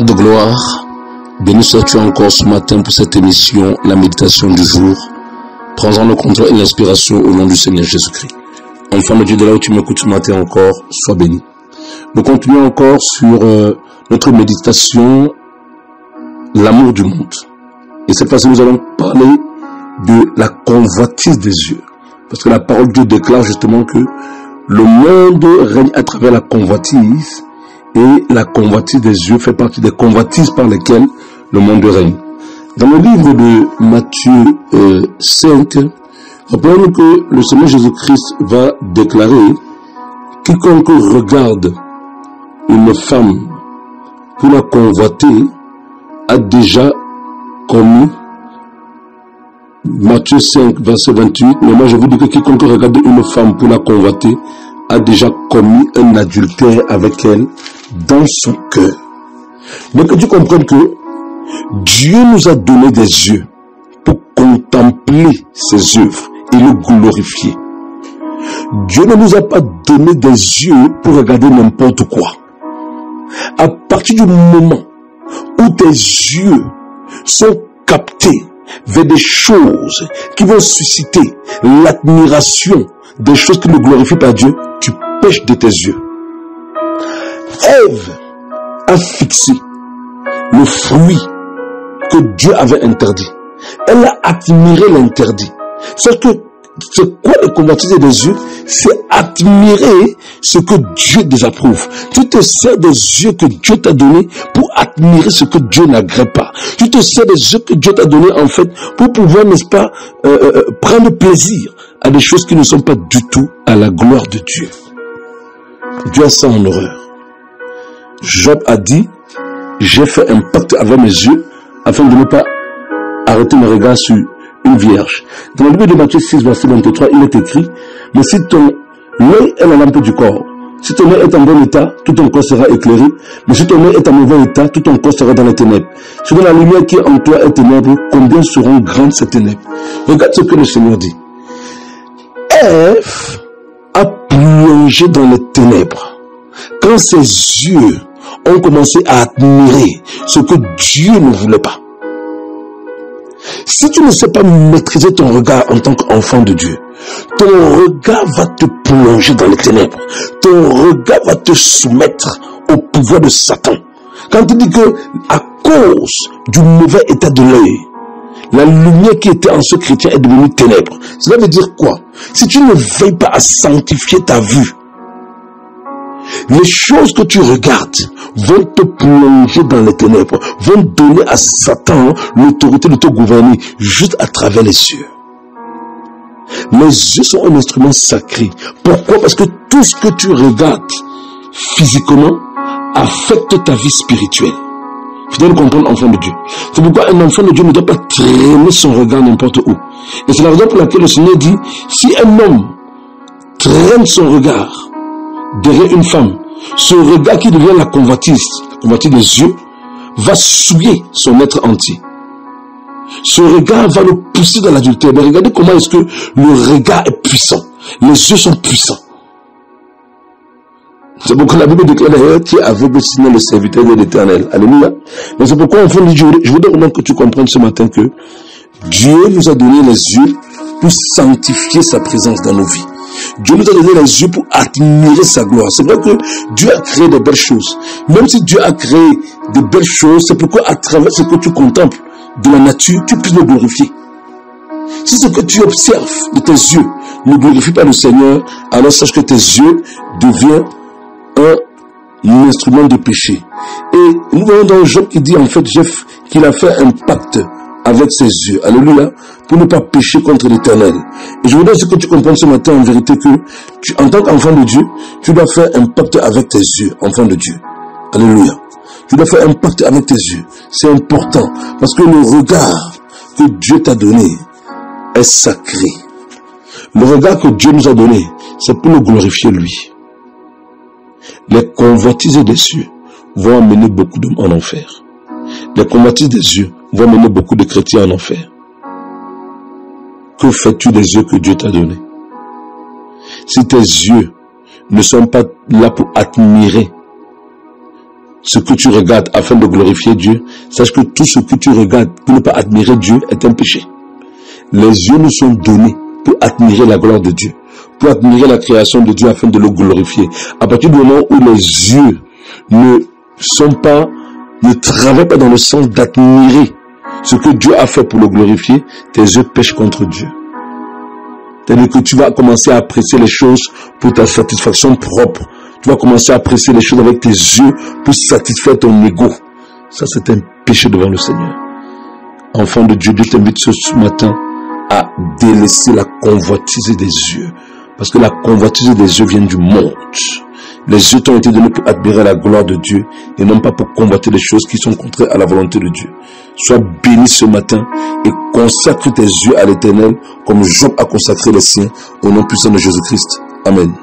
Père de gloire, béni sois-tu encore ce matin pour cette émission, la méditation du jour. Prends-en le contrôle et l'inspiration au nom du Seigneur Jésus-Christ. Enfant de Dieu, de là où tu m'écoutes ce matin encore, sois béni. Nous continuons encore sur notre méditation, l'amour du monde. Et cette fois-ci, nous allons parler de la convoitise des yeux. Parce que la parole de Dieu déclare justement que le monde règne à travers la convoitise. Et la convoitise des yeux fait partie des convoitises par lesquelles le monde règne. Dans le livre de Matthieu 5, rappelons-nous que le Seigneur Jésus-Christ va déclarer: quiconque regarde une femme pour la convoiter a déjà commis, Matthieu 5, verset 28, mais moi je vous dis que quiconque regarde une femme pour la convoiter a déjà commis un adultère avec elle dans son cœur. Donc que tu comprennes que Dieu nous a donné des yeux pour contempler ses œuvres et le glorifier. Dieu ne nous a pas donné des yeux pour regarder n'importe quoi. À partir du moment où tes yeux sont captés vers des choses qui vont susciter l'admiration des choses qui ne glorifient pas Dieu, tu pèches de tes yeux. Ève a fixé le fruit que Dieu avait interdit. Elle a admiré l'interdit. C'est quoi le convoitiser des yeux? C'est admirer ce que Dieu désapprouve. Tu te sers des yeux que Dieu t'a donnés pour admirer ce que Dieu n'agrée pas. Tu te sers des yeux que Dieu t'a donnés en fait pour pouvoir, n'est-ce pas, prendre plaisir à des choses qui ne sont pas du tout à la gloire de Dieu. Dieu a ça en horreur. Job a dit: j'ai fait un pacte avec mes yeux afin de ne pas arrêter mes regards sur une vierge. Dans le livre de Matthieu 6, verset 23, il est écrit: mais si ton œil est la lampe du corps, si ton œil est en bon état, tout ton corps sera éclairé. Mais si ton œil est en mauvais état, tout ton corps sera dans les ténèbres. Si la lumière qui est en toi est ténèbre, combien seront grandes ces ténèbres? Regarde ce que le Seigneur dit. Ève a plongé dans les ténèbres quand ses yeux ont commencé à admirer ce que Dieu ne voulait pas. Si tu ne sais pas maîtriser ton regard en tant qu'enfant de Dieu, ton regard va te plonger dans les ténèbres. Ton regard va te soumettre au pouvoir de Satan. Quand tu dis que à cause du mauvais état de l'œil, la lumière qui était en ce chrétien est devenue ténèbre, cela veut dire quoi? Si tu ne veilles pas à sanctifier ta vue, les choses que tu regardes vont te plonger dans les ténèbres, vont donner à Satan l'autorité de te gouverner juste à travers les yeux. Les yeux sont un instrument sacré. Pourquoi? Parce que tout ce que tu regardes physiquement affecte ta vie spirituelle. Tu dois le comprendre, enfant de Dieu. C'est pourquoi un enfant de Dieu ne doit pas traîner son regard n'importe où. Et c'est la raison pour laquelle le Seigneur dit: si un homme traîne son regard derrière une femme, ce regard qui devient la convoitise des yeux, va souiller son être entier. Ce regard va le pousser dans l'adultère. Mais regardez comment est-ce que le regard est puissant. Les yeux sont puissants. C'est pourquoi la Bible déclare d'ailleurs: qui est aveugle sinon le serviteur de l'Éternel. Alléluia. Mais c'est pourquoi, enfant de Dieu, je voudrais vraiment que tu comprennes ce matin que Dieu nous a donné les yeux pour sanctifier sa présence dans nos vies. Dieu nous a donné les yeux pour admirer sa gloire. C'est vrai que Dieu a créé de belles choses. Même si Dieu a créé de belles choses, c'est pourquoi à travers ce que tu contemples de la nature, tu puisses le glorifier. Si ce que tu observes de tes yeux ne glorifie pas le Seigneur, alors sache que tes yeux deviennent un instrument de péché. Et nous voyons dans Job qui dit en fait qu'il a fait un pacte avec ses yeux. Alléluia. Pour ne pas pécher contre l'Éternel. Et je voudrais que tu comprennes ce matin en vérité que en tant qu'enfant de Dieu, tu dois faire un pacte avec tes yeux, enfant de Dieu. Alléluia. Tu dois faire un pacte avec tes yeux. C'est important. Parce que le regard que Dieu t'a donné est sacré. Le regard que Dieu nous a donné, c'est pour nous glorifier lui. Les convoitises des yeux vont amener beaucoup d'hommes en enfer. Les convoitises des yeux vont amener beaucoup de chrétiens en enfer. Que fais-tu des yeux que Dieu t'a donnés? Si tes yeux ne sont pas là pour admirer ce que tu regardes afin de glorifier Dieu, sache que tout ce que tu regardes pour ne pas admirer Dieu est un péché. Les yeux nous sont donnés pour admirer la gloire de Dieu, pour admirer la création de Dieu afin de le glorifier. À partir du moment où les yeux ne travaillent pas dans le sens d'admirer ce que Dieu a fait pour le glorifier, tes yeux pêchent contre Dieu. C'est-à-dire que tu vas commencer à apprécier les choses pour ta satisfaction propre. Tu vas commencer à apprécier les choses avec tes yeux pour satisfaire ton ego. Ça, c'est un péché devant le Seigneur. Enfant de Dieu, Dieu t'invite ce matin à délaisser la convoitise des yeux. Parce que la convoitise des yeux vient du monde. Les yeux t'ont été donnés pour admirer la gloire de Dieu et non pas pour convoiter les choses qui sont contraires à la volonté de Dieu. Sois béni ce matin et consacre tes yeux à l'Éternel comme Job a consacré les siens au nom puissant de Jésus-Christ. Amen.